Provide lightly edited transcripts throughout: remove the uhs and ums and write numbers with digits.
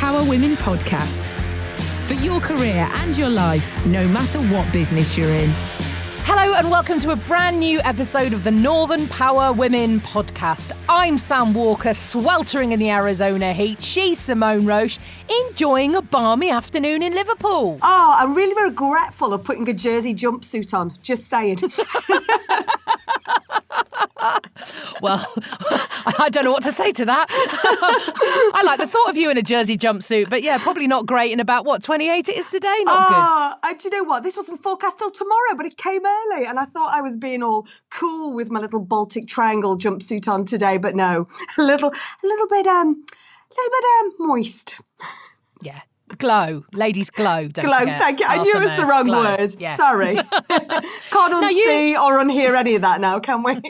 Power Women podcast. For your career and your life, no matter what business you're in. Hello and welcome to a brand new episode of the Northern Power Women podcast. I'm Sam Walker, sweltering in the Arizona heat. She's Simone Roche, enjoying a balmy afternoon in Liverpool. Oh, I'm really regretful of putting a jersey jumpsuit on, just saying. Well, I don't know what to say to that. I like the thought of you in a jersey jumpsuit, but yeah, probably not great in about, 28 it is today? Not good. Do you know what? This wasn't forecast till tomorrow, but it came early, and I thought I was being all cool with my little Baltic Triangle jumpsuit on today, but no, a little bit moist. Yeah. Glow. Ladies glow, don't Glow, forget. thank you. I knew it was the wrong word. Yeah. Sorry. Can't unsee or unhear any of that now, can we?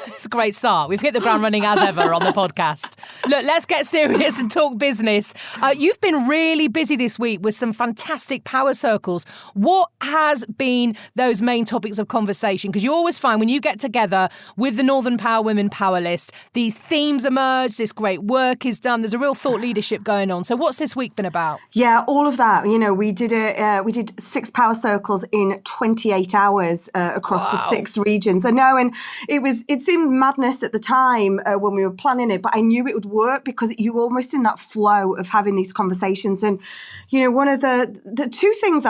It's a great start. We've hit the ground running as ever on the podcast. Look, let's get serious and talk business. You've been really busy this week with some fantastic power circles. What has been those main topics of conversation? Because you always find when you get together with the Northern Power Women Power List, these themes emerge, this great work is done. There's a real thought leadership going on. So what's this week been about? Yeah, all of that. You know, we did 6 power circles in 28 hours across the 6 regions. I know, and it seemed madness at the time when we were planning it, but I knew it would work because you're almost in that flow of having these conversations. And, you know, one of the two things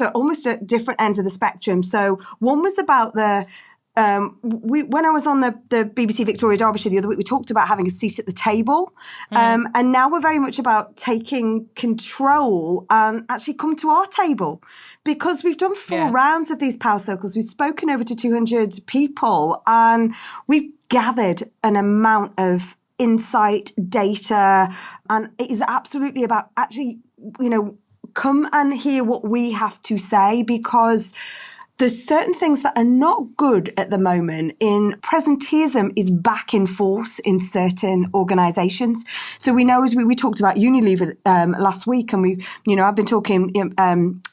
are almost at different ends of the spectrum. So one was about when I was on the BBC Victoria Derbyshire the other week, we talked about having a seat at the table. And now we're very much about taking control and actually come to our table, because we've done 4 rounds of these power circles. We've spoken over to 200 people and we've gathered an amount of insight, data, and it is absolutely about actually, you know, come and hear what we have to say, because there's certain things that are not good at the moment. Presenteeism is back in force in certain organisations. So we know, as we talked about Unilever last week, and I've been talking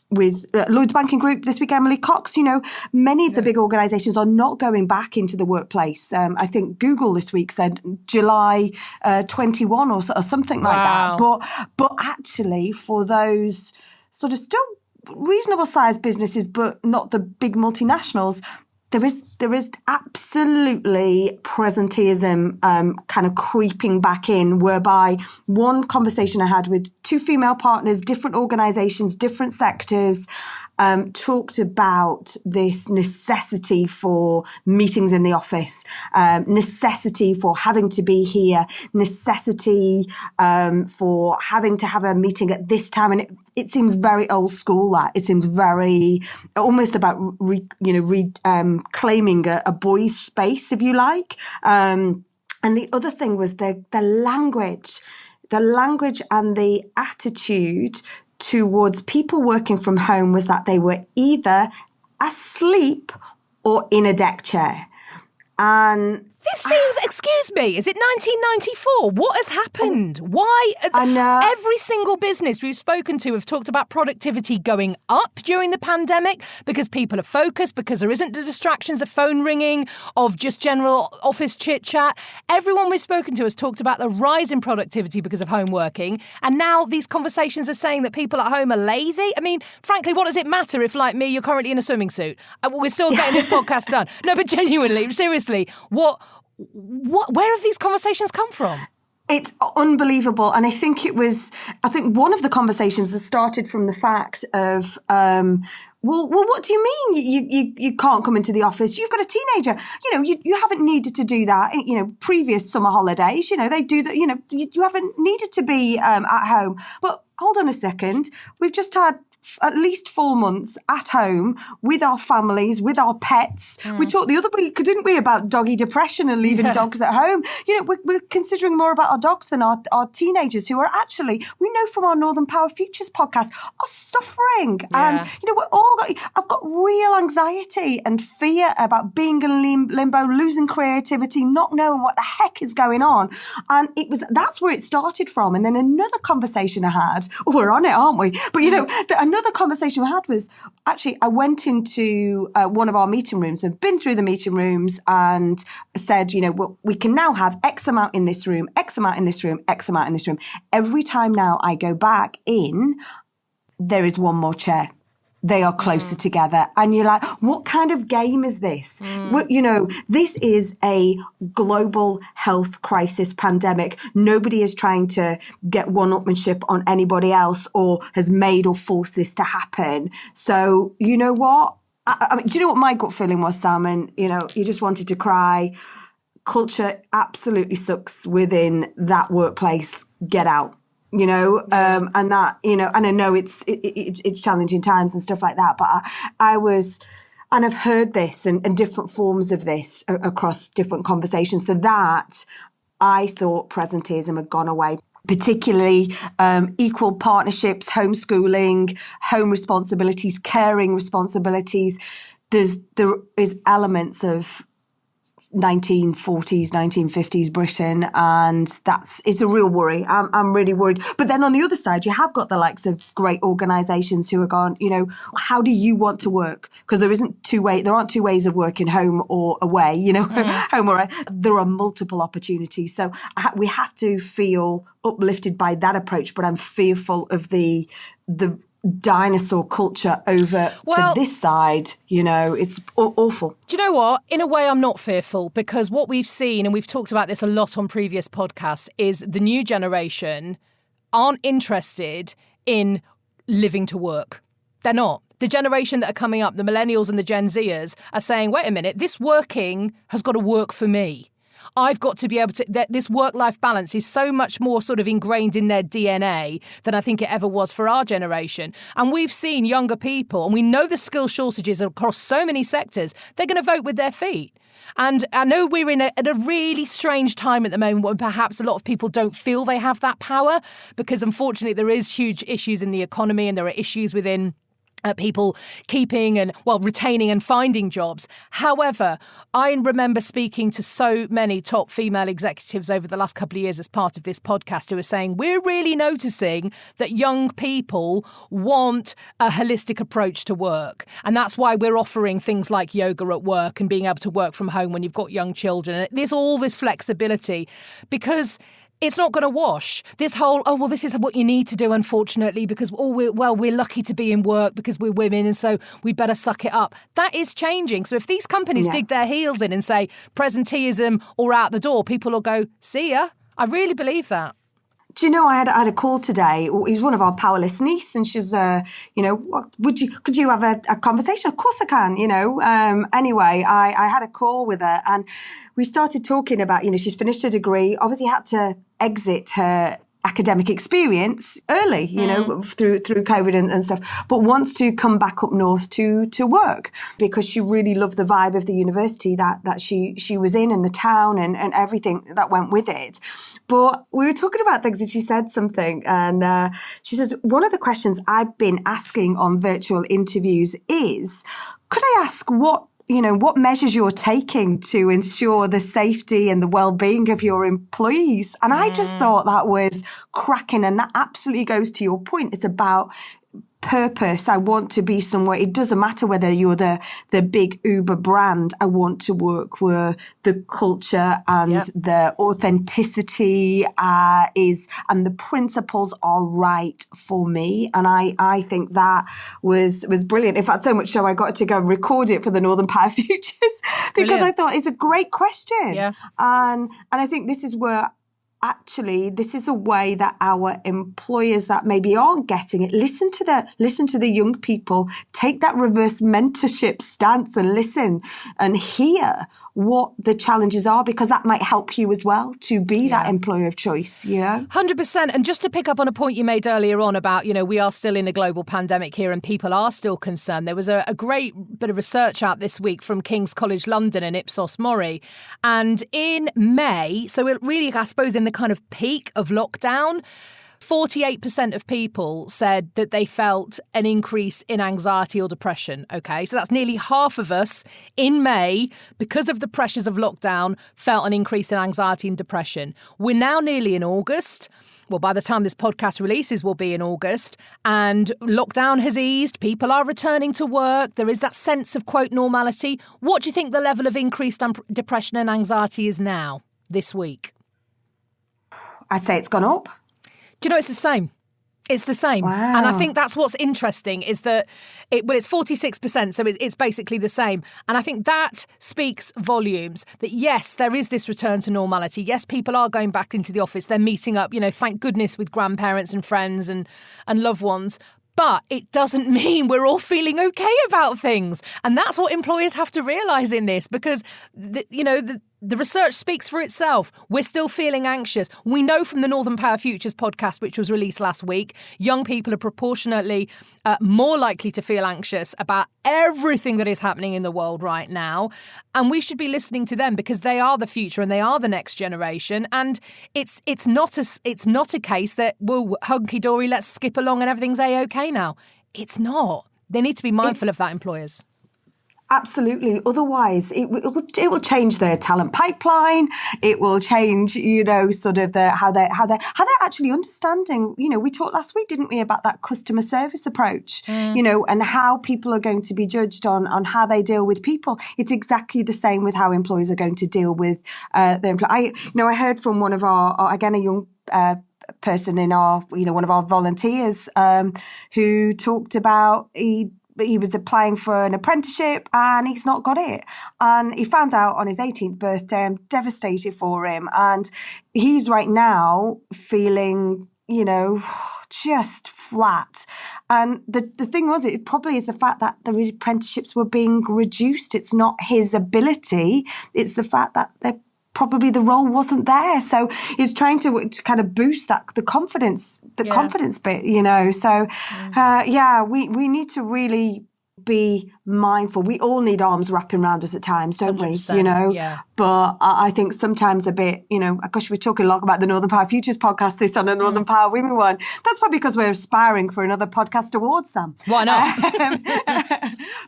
with Lloyds Banking Group this week, Emily Cox. You know, many of the big organisations are not going back into the workplace. I think Google this week said July 21 or something like that. But actually, for those sort of still reasonable sized businesses, but not the big multinationals, there is absolutely presenteeism kind of creeping back in, whereby one conversation I had with 2 female partners, different organisations, different sectors, talked about this necessity for meetings in the office, necessity for having to be here, necessity for having to have a meeting at this time. And it seems very old school, that. It seems very almost about claiming a boy's space, if you like. And the other thing was the language and the attitude towards people working from home was that they were either asleep or in a deck chair. And this seems, excuse me, is it 1994? What has happened? Why? I know. Every single business we've spoken to have talked about productivity going up during the pandemic because people are focused, because there isn't the distractions of phone ringing, of just general office chit-chat. Everyone we've spoken to has talked about the rise in productivity because of home working. And now these conversations are saying that people at home are lazy. I mean, frankly, what does it matter if, like me, you're currently in a swimming suit? We're still getting this podcast done. No, but genuinely, seriously, where have these conversations come from? It's unbelievable. And I think one of the conversations that started from the fact of, well, what do you mean you can't come into the office? You've got a teenager. You know, you haven't needed to do that. You know, previous summer holidays, you know, they do that. You know, you haven't needed to be at home. But hold on a second. We've just had at least 4 months at home with our families, with our pets. We talked the other week, didn't we, about doggy depression and leaving dogs at home. You know, we're considering more about our dogs than our teenagers, who are actually, we know from our Northern Power Futures podcast, are suffering. Yeah. And, you know, I've got real anxiety and fear about being in limbo, losing creativity, not knowing what the heck is going on. And that's where it started from. And then another conversation I had, we're on it, aren't we? But, you know, another conversation we had was, actually, I went into one of our meeting rooms. I've been through the meeting rooms and said, we can now have X amount in this room, X amount in this room, X amount in this room. Every time now I go back in, there is one more chair. They are closer together. And you're like, what kind of game is this? This is a global health crisis pandemic. Nobody is trying to get one-upmanship on anybody else or has made or forced this to happen. So, you know what? I mean, do you know what my gut feeling was, Sam? And, you just wanted to cry. Culture absolutely sucks within that workplace. Get out. And that, and I know it's challenging times and stuff like that, but I was, and I've heard this and different forms of this across different conversations. So that I thought presenteeism had gone away, particularly equal partnerships, homeschooling, home responsibilities, caring responsibilities. There is elements of 1940s, 1950s Britain, and it's a real worry. I'm really worried. But then on the other side, you have got the likes of great organisations who are gone, how do you want to work? Because there aren't two ways of working, home or away, home or away. There are multiple opportunities. So we have to feel uplifted by that approach, but I'm fearful of the dinosaur culture over to this side. It's awful. Do you know what? In a way, I'm not fearful, because what we've seen, and we've talked about this a lot on previous podcasts, is the new generation aren't interested in living to work. They're not. The generation that are coming up, the millennials and the Gen Zers, are saying, wait a minute, this working has got to work for me. I've got to be able to, this work-life balance is so much more sort of ingrained in their DNA than I think it ever was for our generation. And we've seen younger people, and we know the skill shortages across so many sectors, they're going to vote with their feet. And I know we're at a really strange time at the moment when perhaps a lot of people don't feel they have that power, because unfortunately there is huge issues in the economy and there are issues within people keeping and, retaining and finding jobs. However, I remember speaking to so many top female executives over the last couple of years as part of this podcast who are saying, we're really noticing that young people want a holistic approach to work. And that's why we're offering things like yoga at work and being able to work from home when you've got young children. And there's all this flexibility, because it's not going to wash. This whole, this is what you need to do, unfortunately, because, we're lucky to be in work because we're women and so we better suck it up. That is changing. So if these companies dig their heels in and say presenteeism or out the door, people will go, see ya. I really believe that. Do you know, I had a call today. He was one of our powerless niece, and she's, could you have a conversation? Of course I can, Anyway, I had a call with her, and we started talking about, she's finished her degree, obviously had to exit her academic experience early, through COVID and stuff, but wants to come back up north to work because she really loved the vibe of the university that she was in and the town and everything that went with it. But we were talking about things and she said something, and she says, one of the questions I've been asking on virtual interviews is, could I ask what measures you're taking to ensure the safety and the well-being of your employees? And I just thought that was cracking. And that absolutely goes to your point. It's about purpose. I want to be somewhere. It doesn't matter whether you're the big Uber brand. I want to work where the culture and the authenticity and the principles are right for me. And I think that was brilliant. In fact, so much so I got to go and record it for the Northern Power Futures because I thought it's a great question. Yeah. And I think this is where actually, this is a way that our employers that maybe aren't getting it, listen to the young people, take that reverse mentorship stance and listen and hear what the challenges are, because that might help you as well to be that employer of choice, 100%. And just to pick up on a point you made earlier on about, we are still in a global pandemic here and people are still concerned. There was a great bit of research out this week from King's College London and Ipsos Mori. And in May, so it really, I suppose, in the kind of peak of lockdown, 48% of people said that they felt an increase in anxiety or depression. Okay, so that's nearly half of us in May, because of the pressures of lockdown, felt an increase in anxiety and depression. We're now nearly in August. well, by the time this podcast releases will be in August, and lockdown has eased, people are returning to work, there is that sense of, quote, normality. What do you think the level of increased depression and anxiety is now, this week? I'd say it's gone up. Do you know, it's the same. It's the same. Wow. And I think that's what's interesting is that it's 46%, so it's basically the same. And I think that speaks volumes that, yes, there is this return to normality. Yes, people are going back into the office. They're meeting up, thank goodness, with grandparents and friends and loved ones. But it doesn't mean we're all feeling okay about things. And that's what employers have to realise in this, because, the research speaks for itself. We're still feeling anxious. We know from the Northern Power Futures podcast, which was released last week, young people are proportionately more likely to feel anxious about everything that is happening in the world right now. And we should be listening to them because they are the future and they are the next generation. And it's not a case that, well, hunky-dory, let's skip along and everything's A-OK now. It's not. They need to be mindful of that, employers. Absolutely. Otherwise, it will change their talent pipeline. It will change, sort of how they're actually understanding. We talked last week, didn't we, about that customer service approach, and how people are going to be judged on how they deal with people. It's exactly the same with how employees are going to deal with their employees. I heard from one of our, again, a young person in our, one of our volunteers who talked about he was applying for an apprenticeship and he's not got it. And he found out on his 18th birthday. I'm devastated for him. And he's right now feeling, just flat. And the thing was, it probably is the fact that the apprenticeships were being reduced. It's not his ability. It's the fact that probably the role wasn't there. So he's trying to kind of boost the confidence bit, So, we need to really be mindful. We all need arms wrapping around us at times, don't we? Yeah. But I think sometimes a bit, gosh, we're talking a lot about the Northern Power Futures podcast, this on the Northern Power Women one. That's probably because we're aspiring for another podcast award, Sam. Why not?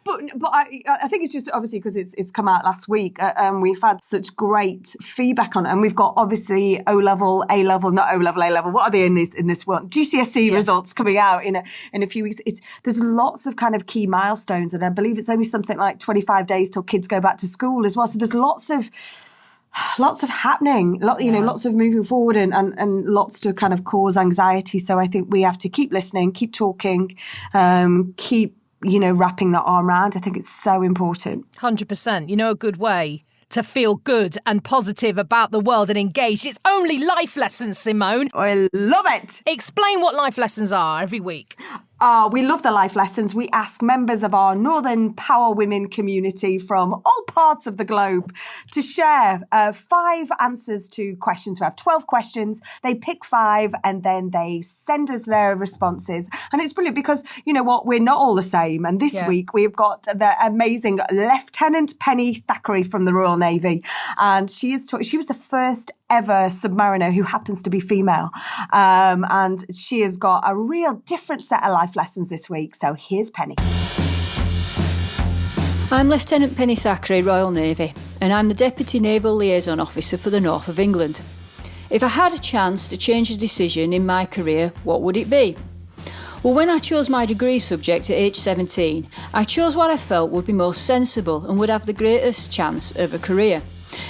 But I think it's just obviously because it's come out last week and we've had such great feedback on it. And we've got obviously O-level, A-level, not O-level, A-level. What are they in this one? GCSE results coming out in a few weeks. There's lots of kind of key milestones, and I believe it's only something like 25 days till kids go back to school as well. So there's lots of happening, lots of moving forward and lots to kind of cause anxiety. So I think we have to keep listening, keep talking, keep, wrapping that arm around. I think it's so important. 100%. A good way to feel good and positive about the world and engaged. It's only life lessons, Simone. I love it. Explain what life lessons are every week. We love the life lessons. We ask members of our Northern Power Women community from all parts of the globe to share 5 answers to questions. We have 12 questions. They pick 5 and then they send us their responses. And it's brilliant because, you know what, we're not all the same. And this week we've got the amazing Lieutenant Penny Thackray from the Royal Navy. And she was the first ever submariner who happens to be female. And she has got a real different set of life lessons this week. So here's Penny. I'm Lieutenant Penny Thackray, Royal Navy, and I'm the Deputy Naval Liaison Officer for the North of England. If I had a chance to change a decision in my career, what would it be? Well, when I chose my degree subject at age 17, I chose what I felt would be most sensible and would have the greatest chance of a career.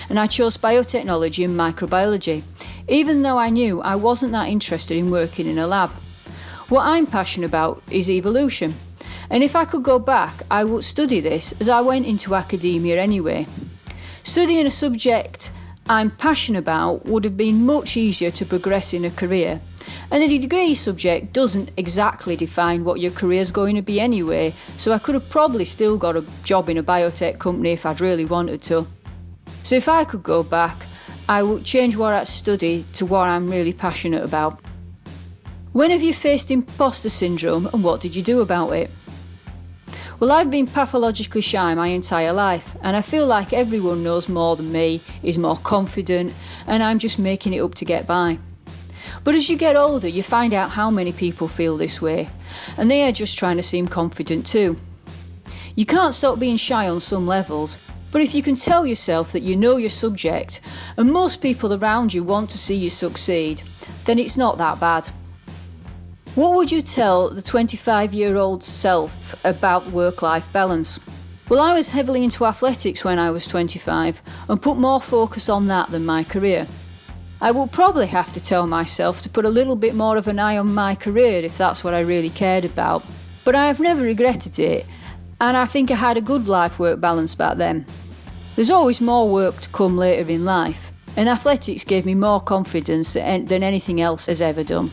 And I chose biotechnology and microbiology, even though I knew I wasn't that interested in working in a lab. What I'm passionate about is evolution, and if I could go back, I would study this as I went into academia anyway. Studying a subject I'm passionate about would have been much easier to progress in a career, and a degree subject doesn't exactly define what your career's going to be anyway, so I could have probably still got a job in a biotech company if I'd really wanted to. So if I could go back, I would change what I study to what I'm really passionate about. When have you faced imposter syndrome and what did you do about it? Well, I've been pathologically shy my entire life, and I feel like everyone knows more than me, is more confident, and I'm just making it up to get by. But as you get older, you find out how many people feel this way, and they are just trying to seem confident too. You can't stop being shy on some levels, But if you can tell yourself that you know your subject, and most people around you want to see you succeed, then it's not that bad. What would you tell the 25-year-old self about work-life balance? Well, I was heavily into athletics when I was 25 and put more focus on that than my career. I will probably have to tell myself to put a little bit more of an eye on my career if that's what I really cared about. But I have never regretted it, and I think I had a good life-work balance back then. There's always more work to come later in life, and athletics gave me more confidence than anything else has ever done.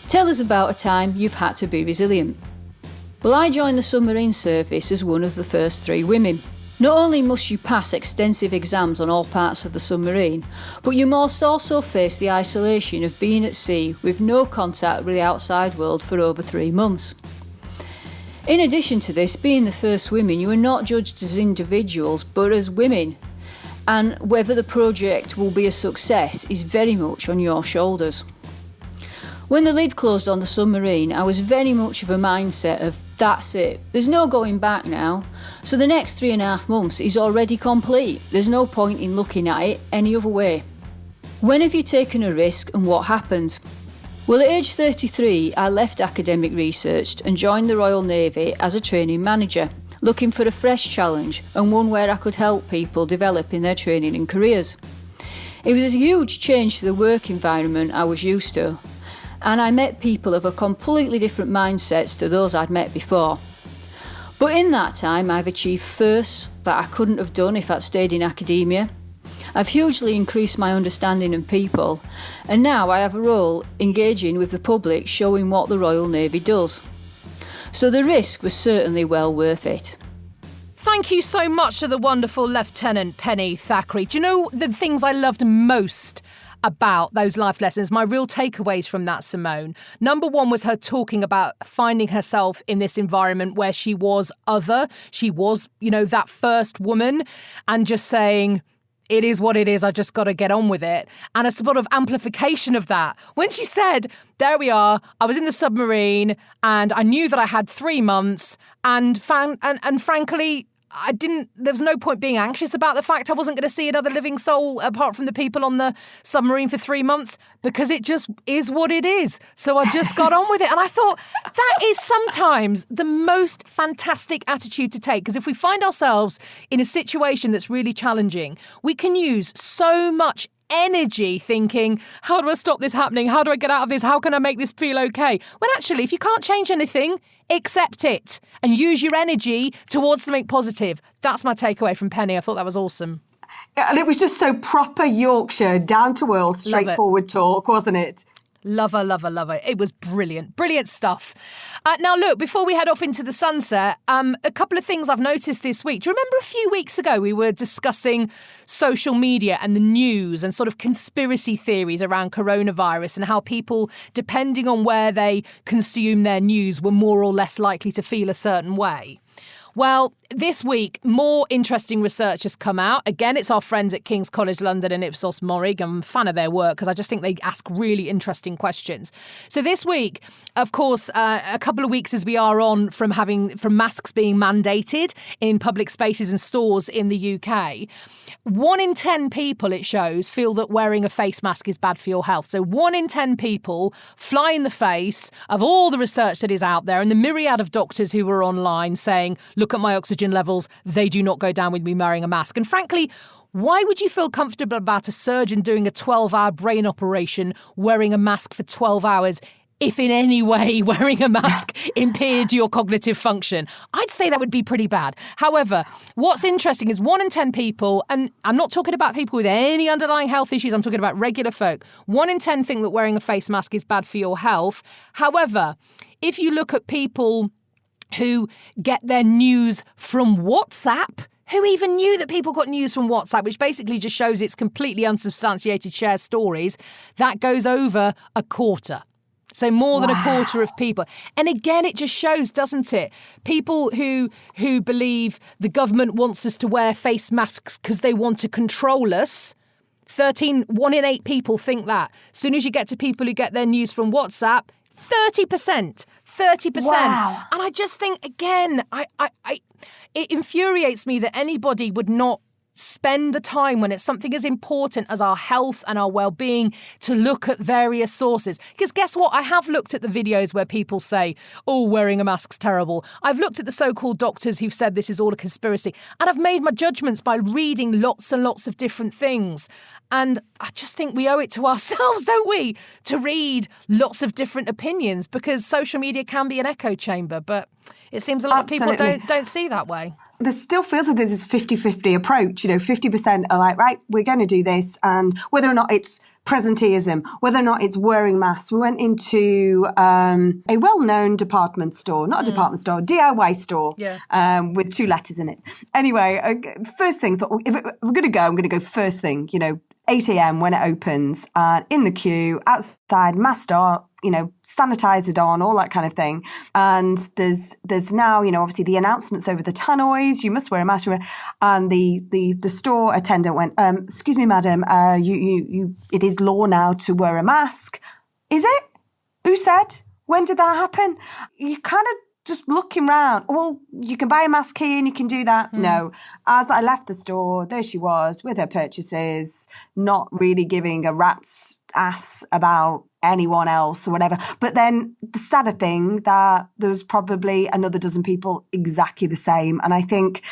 Tell us about a time you've had to be resilient. Well, I joined the submarine service as one of the first 3 women. Not only must you pass extensive exams on all parts of the submarine, but you must also face the isolation of being at sea with no contact with the outside world for over 3 months. In addition to this, being the first women, you are not judged as individuals but as women, and whether the project will be a success is very much on your shoulders. When the lid closed on the submarine, I was very much of a mindset of, that's it, there's no going back now, so the next 3.5 months is already complete. There's no point in looking at it any other way. When have you taken a risk and what happened? Well, at age 33, I left academic research and joined the Royal Navy as a training manager, looking for a fresh challenge and one where I could help people develop in their training and careers. It was a huge change to the work environment I was used to, and I met people of a completely different mindsets to those I'd met before. But in that time, I've achieved firsts that I couldn't have done if I'd stayed in academia. I've hugely increased my understanding of people, and now I have a role engaging with the public, showing what the Royal Navy does. So the risk was certainly well worth it. Thank you so much to the wonderful Lieutenant Penny Thackray. Do you know the things I loved most about those life lessons, my real takeaways from that, Simone? Number one was her talking about finding herself in this environment where she was other. She was, that first woman, and just saying, it is what it is, I just got to get on with it. And a sort of amplification of that. When she said, there we are, I was in the submarine and I knew that I had 3 months and frankly, there was no point being anxious about the fact I wasn't going to see another living soul apart from the people on the submarine for 3 months, because it just is what it is. So I just got on with it. And I thought that is sometimes the most fantastic attitude to take, because if we find ourselves in a situation that's really challenging, we can use so much energy thinking, how do I stop this happening? How do I get out of this? How can I make this feel okay? When actually, if you can't change anything, accept it and use your energy towards something positive. That's my takeaway from Penny. I thought that was awesome. And it was just so proper Yorkshire, down to earth, straightforward talk, wasn't it? Love her, love her, love her. It was brilliant. Brilliant stuff. Now, look, before we head off into the sunset, a couple of things I've noticed this week. Do you remember a few weeks ago we were discussing social media and the news and sort of conspiracy theories around coronavirus and how people, depending on where they consume their news, were more or less likely to feel a certain way? Well, this week, more interesting research has come out. Again, it's our friends at King's College London and Ipsos Mori. I'm a fan of their work because I just think they ask really interesting questions. So this week, of course, a couple of weeks as we are on from masks being mandated in public spaces and stores in the UK, 1 in 10 people, it shows, feel that wearing a face mask is bad for your health. So 1 in 10 people fly in the face of all the research that is out there and the myriad of doctors who were online saying, look at my oxygen levels, they do not go down with me wearing a mask. And frankly, why would you feel comfortable about a surgeon doing a 12-hour brain operation wearing a mask for 12 hours if in any way wearing a mask impaired your cognitive function? I'd say that would be pretty bad. However, what's interesting is 1 in 10 people, and I'm not talking about people with any underlying health issues, I'm talking about regular folk, 1 in 10 think that wearing a face mask is bad for your health. However, if you look at people who get their news from WhatsApp, who even knew that people got news from WhatsApp, which basically just shows it's completely unsubstantiated shared stories, that goes over a quarter. So more than a quarter of people. And again, it just shows, doesn't it? People who believe the government wants us to wear face masks because they want to control us. 1 in 8 people think that. As soon as you get to people who get their news from WhatsApp, 30%. Wow. And I just think, again, it infuriates me that anybody would not spend the time when it's something as important as our health and our well-being to look at various sources. Because guess what? I have looked at the videos where people say, oh, wearing a mask's terrible. I've looked at the so-called doctors who've said this is all a conspiracy. And I've made my judgments by reading lots and lots of different things. And I just think we owe it to ourselves, don't we, to read lots of different opinions, because social media can be an echo chamber. But it seems a lot of people don't see that way. There still feels like there's this 50-50 approach. 50% are like, right, we're going to do this. And whether or not it's presenteeism, whether or not it's wearing masks. We went into a well-known department store, not a department store, DIY store, with 2 letters in it. Anyway, first thing, thought, if we're going to go, I'm going to go first thing, 8 a.m. when it opens, in the queue, outside, masked on, sanitizer on, all that kind of thing. And there's now, obviously the announcements over the tannoys, you must wear a mask. And the store attendant went, excuse me, madam, it is law now to wear a mask. Is it? Who said? When did that happen? You kind of just looking round. Well, you can buy a mask here and you can do that. No. As I left the store, there she was with her purchases, not really giving a rat's ass about anyone else or whatever. But then the sadder thing that there's probably another dozen people exactly the same. And I think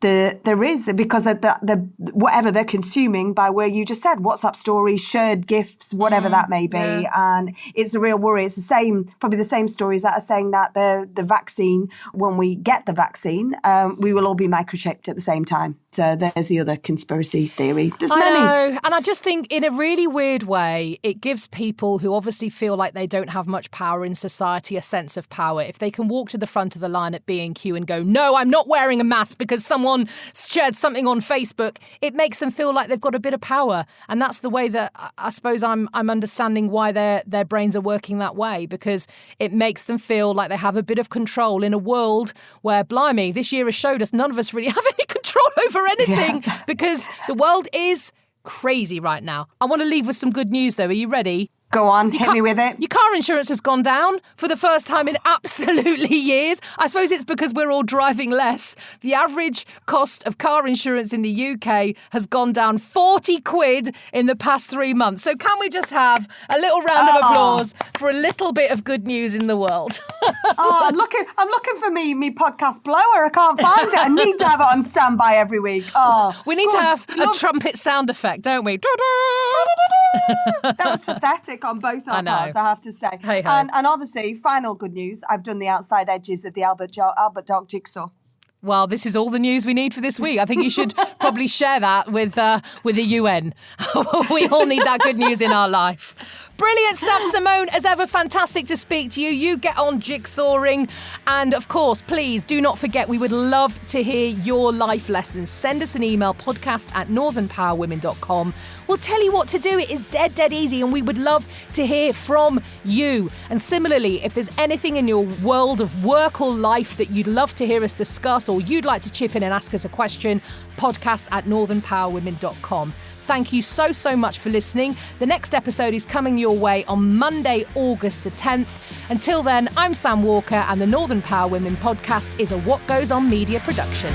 there is, because the whatever they're consuming by where you just said, WhatsApp stories, shared GIFs, whatever that may be. Yeah. And it's a real worry. It's probably the same stories that are saying that the vaccine, when we get the vaccine, we will all be microchipped at the same time. So there's the other conspiracy theory. There's many. I know. And I just think in a really weird way, it gives people who obviously feel like they don't have much power in society a sense of power. If they can walk to the front of the line at B&Q and go, no, I'm not wearing a mask because someone shared something on Facebook, it makes them feel like they've got a bit of power. And that's the way that I suppose I'm understanding why their brains are working that way, because it makes them feel like they have a bit of control in a world where, blimey, this year has showed us none of us really have any control over anything because the world is crazy right now. I want to leave with some good news, though. Are you ready? Go on, hit me with it. Your car insurance has gone down for the first time in absolutely years. I suppose it's because we're all driving less. The average cost of car insurance in the UK has gone down 40 quid in the past 3 months. So can we just have a little round of applause for a little bit of good news in the world? I'm looking for me podcast blower. I can't find it. I need to have it on standby every week. We need to have a trumpet sound effect, don't we? That was pathetic on both our parts, I have to say. Hey-ho. And obviously, final good news, I've done the outside edges of the Albert Dog jigsaw. Well, this is all the news we need for this week. I think you should probably share that with the UN. We all need that good news in our life. Brilliant stuff, Simone. As ever, fantastic to speak to you. You get on jigsawing. And of course, please do not forget, we would love to hear your life lessons. Send us an email, podcast@northernpowerwomen.com. We'll tell you what to do. It is dead easy, and we would love to hear from you. And similarly, if there's anything in your world of work or life that you'd love to hear us discuss, or you'd like to chip in and ask us a question, podcast@northernpowerwomen.com. Thank you so much for listening. The next episode is coming your way on Monday, August the 10th. Until then, I'm Sam Walker, and the Northern Power Women podcast is a What Goes On media production.